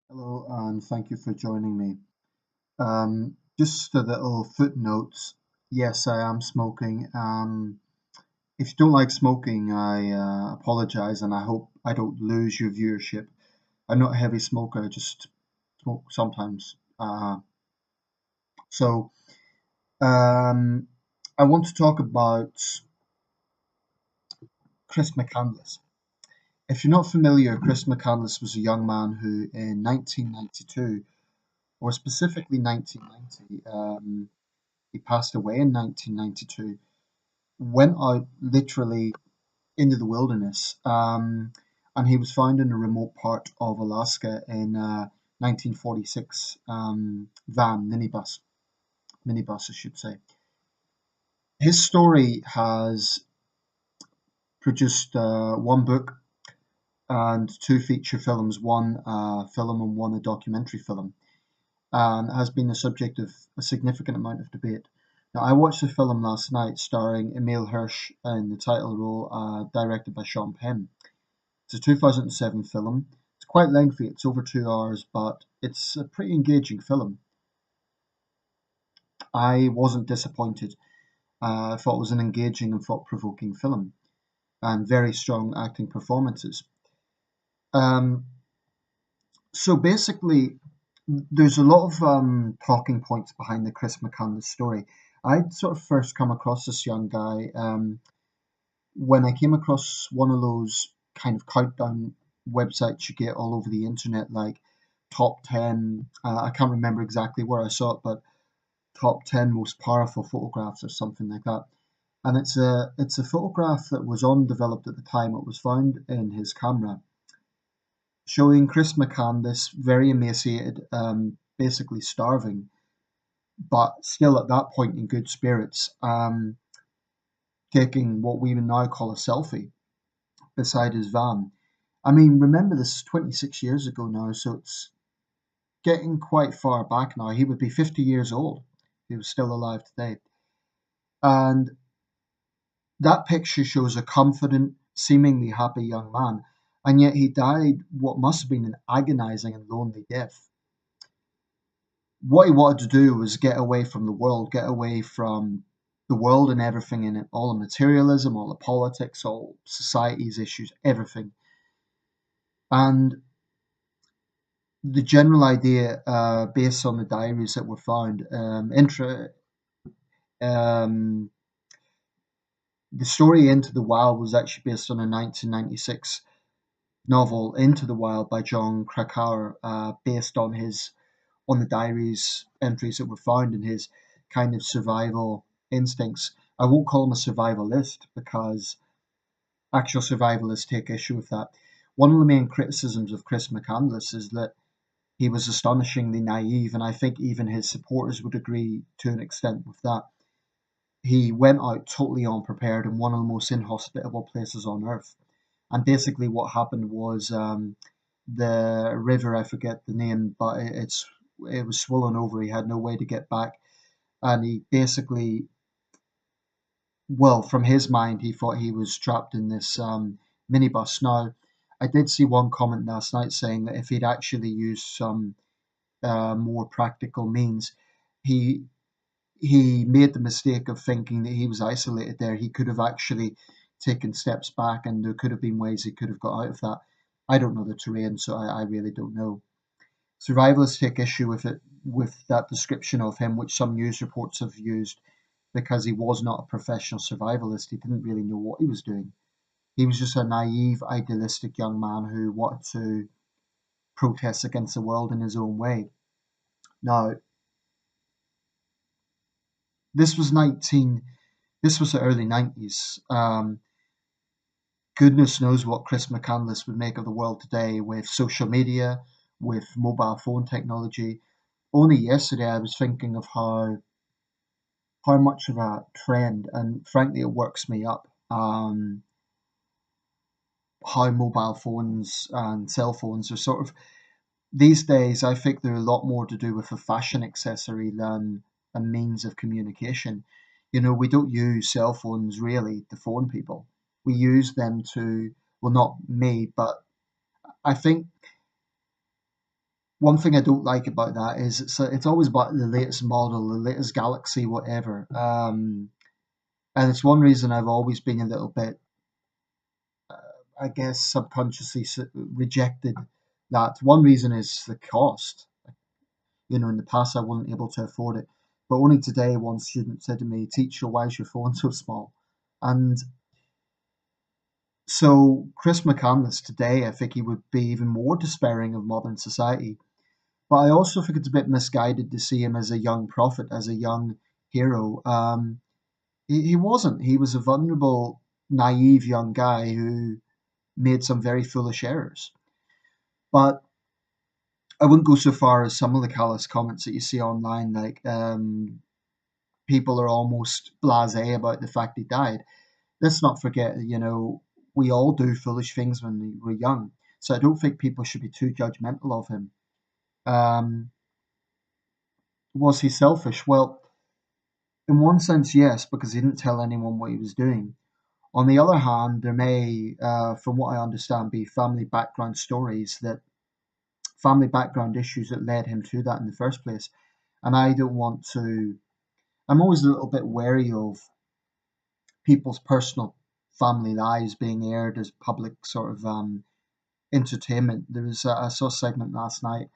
Hello, and thank you for joining me. Just a little footnote. Yes, I am smoking. If you don't like smoking, I apologize, and I hope I don't lose your viewership. I'm not a heavy smoker, I just smoke sometimes. So, um, I want to talk about Chris McCandless. If you're not familiar, Chris McCandless was a young man who, in 1992, or specifically 1990, he passed away in 1992, went out literally into the wilderness, and he was found in a remote part of Alaska in 1946 minibus, I should say. His story has produced one book and two feature films, one film and one a documentary film, and has been the subject of a significant amount of debate. Now, I watched the film last night starring Emile Hirsch in the title role, directed by Sean Penn. It's a 2007 film. It's quite lengthy, it's over 2 hours, but it's a pretty engaging film. I wasn't disappointed. I thought it was an engaging and thought provoking film and very strong acting performances. Um, so basically, there's a lot of talking points behind the Chris McCandless story. I'd sort of first come across this young guy when I came across one of those kind of countdown websites you get all over the internet, like top 10. I can't remember exactly where I saw it, but top 10 most powerful photographs or something like that. And it's a photograph that was undeveloped at the time. It was found in his camera, showing Chris McCandless very emaciated, basically starving, but still at that point in good spirits, taking what we would now call a selfie beside his van. I mean, remember this is 26 years ago now, so it's getting quite far back now. He would be 50 years old. He was still alive today. And that picture shows a confident, seemingly happy young man. And yet he died what must have been an agonizing and lonely death. What he wanted to do was get away from the world, get away from the world and everything in it, all the materialism, all the politics, all society's issues, everything. And the general idea, based on the diaries that were found, um, the story Into the Wild was actually based on a 1996 novel, Into the Wild by John Krakauer, based on the diaries entries that were found in his kind of survival instincts. I won't call him a survivalist because actual survivalists take issue with that. One of the main criticisms of Chris McCandless is that he was astonishingly naive, and I think even his supporters would agree to an extent with that. He went out totally unprepared in one of the most inhospitable places on earth. And basically, what happened was the river, I forget the name, but it was swollen over. He had no way to get back, and he basically, well, from his mind, he thought he was trapped in this minibus. Now, I did see one comment last night saying that if he'd actually used some more practical means, he he made the mistake of thinking that he was isolated there. He could have actually taken steps back, and there could have been ways he could have got out of that. I don't know the terrain, so I really don't know. Survivalists take issue with it, with that description of him, which some news reports have used, because he was not a professional survivalist. He didn't really know what he was doing. He was just a naive, idealistic young man who wanted to protest against the world in his own way. Now, this was 19. This was the early 90s. Goodness knows what Chris McCandless would make of the world today with social media, with mobile phone technology. Only yesterday I was thinking of how much of a trend, and frankly it works me up, how mobile phones and cell phones are sort of these days. I think they're a lot more to do with a fashion accessory than a means of communication. You know, we don't use cell phones really to phone people. We use them to, well, not me, but I think One thing I don't like about that is it's always about the latest model, the latest galaxy, whatever. And it's one reason I've always been a little bit, I guess, subconsciously rejected that. One reason is the cost. In the past I wasn't able to afford it, but only today one student said to me, "Teacher, why is your phone so small?" And so Chris McCandless today, I think he would be even more despairing of modern society. But I also think it's a bit misguided to see him as a young prophet, as a young hero. He wasn't. He was a vulnerable, naive young guy who made some very foolish errors. But I wouldn't go so far as some of the callous comments that you see online, like people are almost blasé about the fact he died. Let's not forget, we all do foolish things when we're young. So I don't think people should be too judgmental of him. Um, was he selfish? Well, in one sense, yes, because he didn't tell anyone what he was doing. On the other hand, there may, from what I understand, be family background issues that led him to that in the first place. And I don't want to. I'm always a little bit wary of people's personal family lives being aired as public sort of entertainment. I saw a segment last night,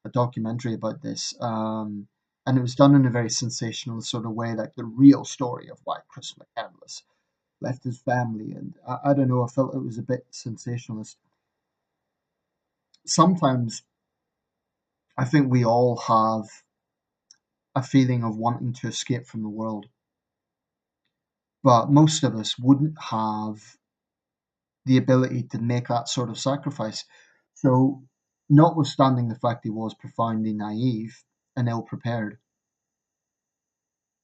a documentary about this, and it was done in a very sensational sort of way, like the real story of why Chris McCandless left his family. And I don't know, I felt it was a bit sensationalist. Sometimes I think we all have a feeling of wanting to escape from the world, but most of us wouldn't have the ability to make that sort of sacrifice. So, notwithstanding the fact he was profoundly naive and ill prepared,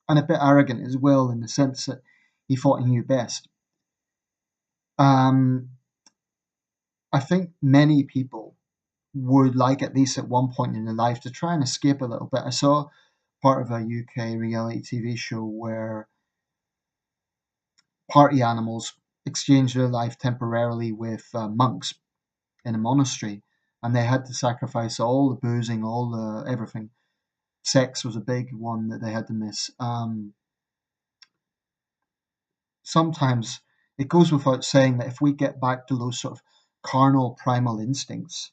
and a bit arrogant as well, in the sense that he thought he knew best, um, I think many people would like, at least at one point in their life, to try and escape a little bit. I saw part of a UK reality TV show where party animals exchanged their life temporarily with monks in a monastery, and they had to sacrifice all the boozing, all the everything. Sex was a big one that they had to miss. Sometimes it goes without saying that if we get back to those sort of carnal primal instincts,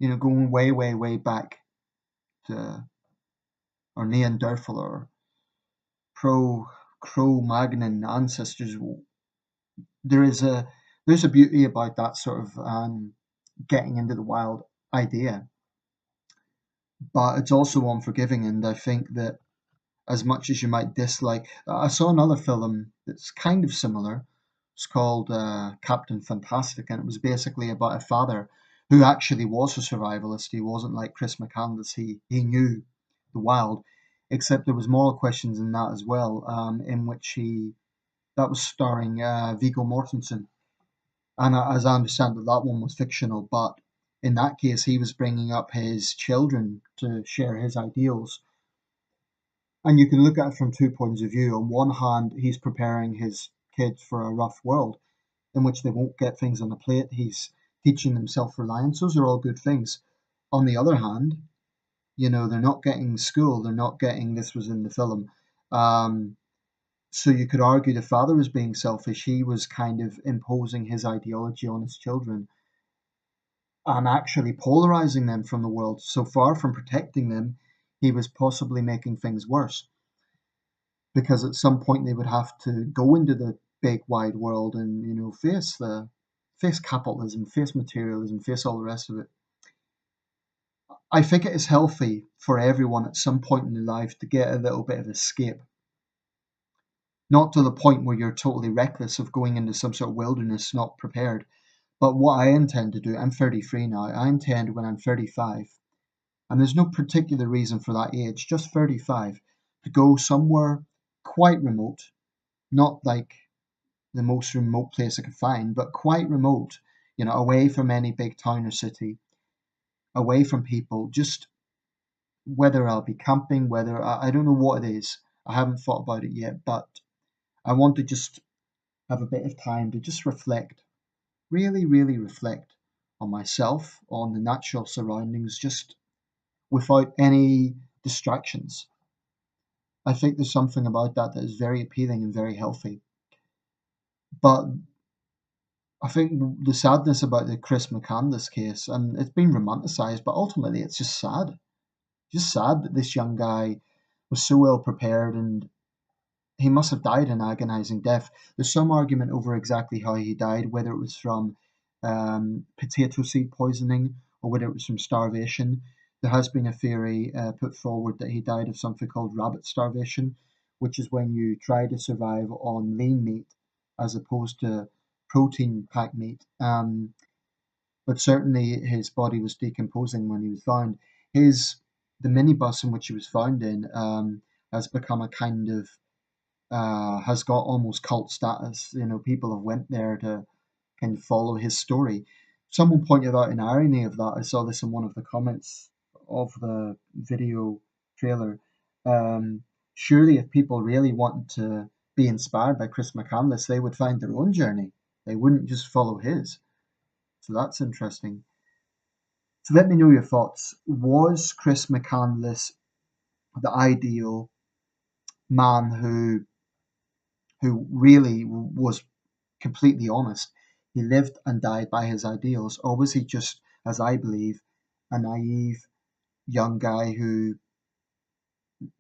going way, way, way back to our Neanderthal or pro Cro-Magnon ancestors, there is a there's a beauty about that sort of getting into the wild idea, but it's also unforgiving. And I think that as much as you might dislike, I saw another film that's kind of similar. It's called Captain Fantastic, and it was basically about a father who actually was a survivalist. He wasn't like Chris McCandless. He knew the wild, except there was moral questions in that as well, in which he that was starring Viggo Mortensen. And as I understand it, that one was fictional, but in that case, he was bringing up his children to share his ideals. And you can look at it from two points of view. On one hand, he's preparing his kids for a rough world in which they won't get things on the plate. He's teaching them self reliance. Those are all good things. On the other hand, they're not getting school. They're not getting, this was in the film. So you could argue the father was being selfish. He was kind of imposing his ideology on his children and actually polarizing them from the world. So far from protecting them, he was possibly making things worse, because at some point they would have to go into the big wide world and face capitalism, face materialism, face all the rest of it. I think it is healthy for everyone at some point in their life to get a little bit of escape. Not to the point where you're totally reckless of going into some sort of wilderness not prepared. But what I intend to do, I'm 33 now, I intend when I'm 35, and there's no particular reason for that age, just 35, to go somewhere quite remote, not like the most remote place I could find, but quite remote, away from any big town or city, away from people, just whether I'll be camping, whether I don't know what it is. I haven't thought about it yet, but I want to just have a bit of time to just reflect, really, really reflect on myself, on the natural surroundings, just without any distractions. I think there's something about that that is very appealing and very healthy. But I think the sadness about the Chris McCandless case, and it's been romanticized, but ultimately it's just sad. Just sad that this young guy was so well prepared and he must have died an agonizing death. There's some argument over exactly how he died, whether it was from potato seed poisoning or whether it was from starvation. There has been a theory put forward that he died of something called rabbit starvation, which is when you try to survive on lean meat as opposed to protein packed meat. But certainly his body was decomposing when he was found. His The minibus in which he was found in has become a kind of has got almost cult status. You know, people have went there to kind of follow his story. Someone pointed out an irony of that. I saw this in one of the comments of the video trailer. Surely, if people really wanted to be inspired by Chris McCandless, they would find their own journey. They wouldn't just follow his. So that's interesting. So let me know your thoughts. Was Chris McCandless the ideal man who really was completely honest? He lived and died by his ideals, or was he just, as I believe, a naive young guy who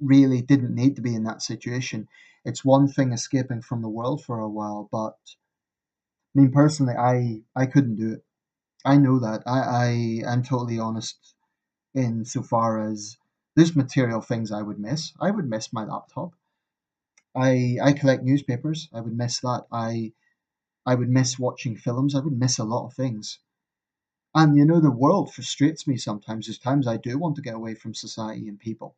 really didn't need to be in that situation? It's one thing escaping from the world for a while, but I mean, personally, I couldn't do it. I know that. I'm totally honest insofar as there's material things I would miss. I would miss my laptop. I collect newspapers. I would miss that. I would miss watching films. I would miss a lot of things. And you know, the world frustrates me sometimes. There's times I do want to get away from society and people.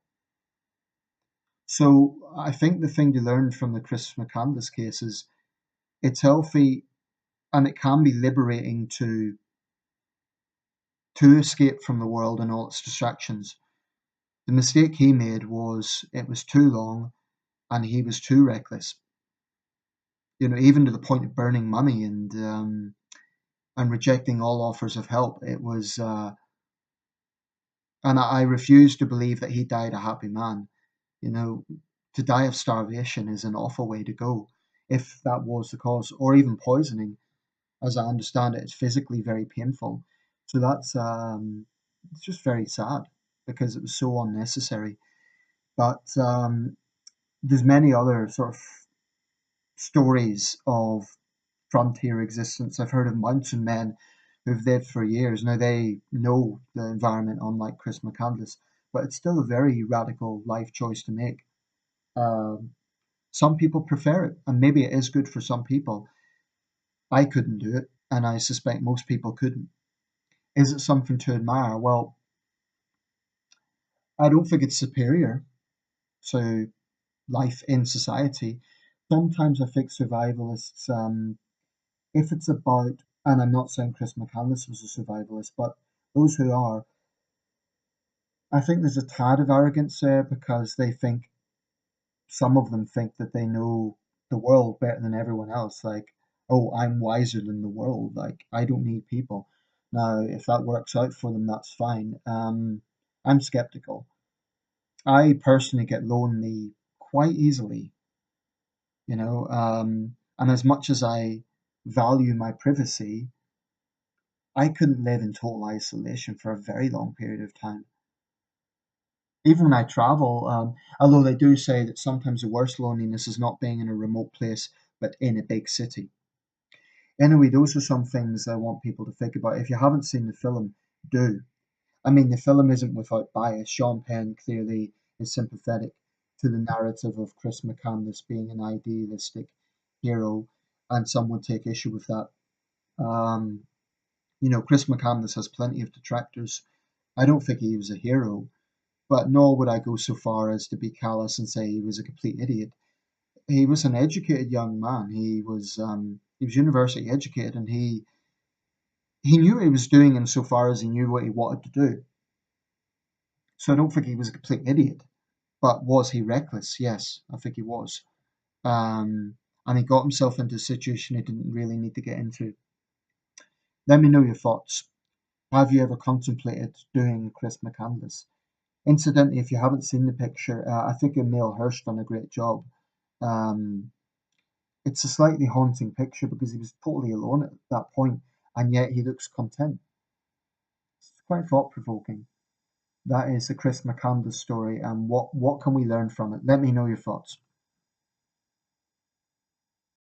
So I think the thing to learn from the Chris McCandless case is it's healthy and it can be liberating to escape from the world and all its distractions. The mistake he made was it was too long and he was too reckless. You know, even to the point of burning money and rejecting all offers of help. It was, and I refuse to believe that he died a happy man. You know, to die of starvation is an awful way to go, if that was the cause, or even poisoning. As I understand it, it's physically very painful. So that's it's just very sad because it was so unnecessary. But there's many other sort of stories of frontier existence. I've heard of mountain men who've lived for years. Now they know the environment, unlike Chris McCandless, but it's still a very radical life choice to make. Um, some people prefer it, and maybe it is good for some people. I couldn't do it, and I suspect most people couldn't. Is it something to admire? Well, I don't think it's superior to life in society. Sometimes I think survivalists, if it's about, and I'm not saying Chris McCandless was a survivalist, but those who are, I think there's a tad of arrogance there because they think, some of them think that they know the world better than everyone else. Like, oh, I'm wiser than the world. Like, I don't need people. Now, if that works out for them, that's fine. I'm skeptical. I personally get lonely quite easily, you know, and as much as I value my privacy, I couldn't live in total isolation for a very long period of time. Even when I travel, although they do say that sometimes the worst loneliness is not being in a remote place, but in a big city. Anyway, those are some things I want people to think about. If you haven't seen the film, do. I mean, the film isn't without bias. Sean Penn clearly is sympathetic to the narrative of Chris McCandless being an idealistic hero, and some would take issue with that. Um, you know, Chris McCandless has plenty of detractors. I don't think he was a hero, but nor would I go so far as to be callous and say he was a complete idiot. He was an educated young man. He was university educated, and he knew what he was doing insofar as he knew what he wanted to do. So I don't think he was a complete idiot. But was he reckless? Yes, I think he was. And he got himself into a situation he didn't really need to get into. Let me know your thoughts. Have you ever contemplated doing Chris McCandless? Incidentally, if you haven't seen the picture, I think Emil Hirsch done a great job. Um, it's a slightly haunting picture because he was totally alone at that point, and yet he looks content. It's quite thought provoking. That is the Chris McCandless story, and what can we learn from it? Let me know your thoughts.